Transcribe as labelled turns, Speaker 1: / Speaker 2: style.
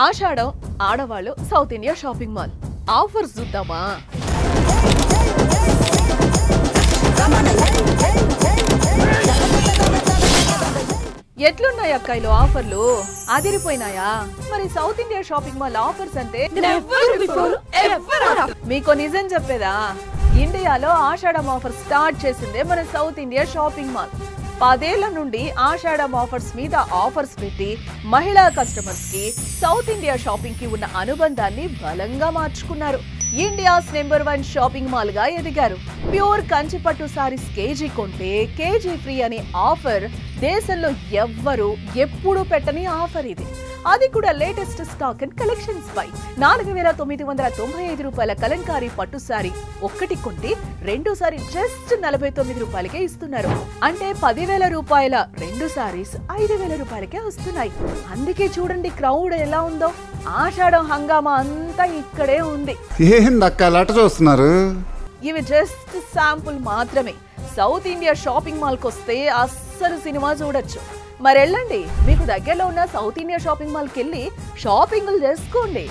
Speaker 1: ఆషాఢం ఆడవాళ్ళు south India shopping mall offers చూద్దామా? ఎట్లున్నాయి అక్కాయిలు ఆఫర్లు? అదిరిపోయినాయా? మరి south India shopping mall offers అంటే మీకు నిజం చెప్పేదా, ఇండియాలో ఆషాఢం ఆఫర్ స్టార్ట్ చేసిందే మన సౌత్ ఇండియా షాపింగ్ మాల్. 10 ఏళ్ల నుండి ఆషాఢం ఆఫర్స్ మీద ఆఫర్స్ పెట్టి మహిళా కస్టమర్స్ కి సౌత్ ఇండియా షాపింగ్ కి ఉన్న అనుబంధాన్ని బలంగా మార్చుకున్నారు. ఇండియాస్ నెంబర్ 1 షాపింగ్ మాల్ గా ఎదిగారు. ప్యూర్ కంచిపట్టు సారీస్ కేజీ కొంటే కేజీ ఫ్రీ అనే ఆఫర్ దేశంలో ఎవ్వరూ ఎప్పుడూ పెట్టని ఆఫర్ ఇది. అది కూడా లేటెస్ట్ స్టాక్ అండ్ కలెక్షన్స్ పై 4,995 రూపాయల కలంకారీ పట్టు సారీ ఒక్కటి కొంటే రెండు సారీ జస్ట్ 49 రూపాయలకే ఇస్తున్నారు. అంటే 10,000 రూపాయల 2 సారీస్ 5,000 రూపాయలకే వస్తున్నాయి. అందుకే చూడండి క్రౌడ్ ఎలా ఉందో. ఆషాఢం హంగామా అంతా ఇక్కడే ఉంది.
Speaker 2: చూస్తున్నారు.
Speaker 1: ఇవి జస్ట్ శాంపుల్ మాత్రమే. సౌత్ ఇండియా షాపింగ్ మాల్ కి వస్తే అస్సలు సినిమా చూడొచ్చు. మరెళ్ళండి, మీకు దగ్గరలో ఉన్న సౌత్ ఇండియా షాపింగ్ మాల్కి వెళ్ళి షాపింగ్లు చేసుకోండి.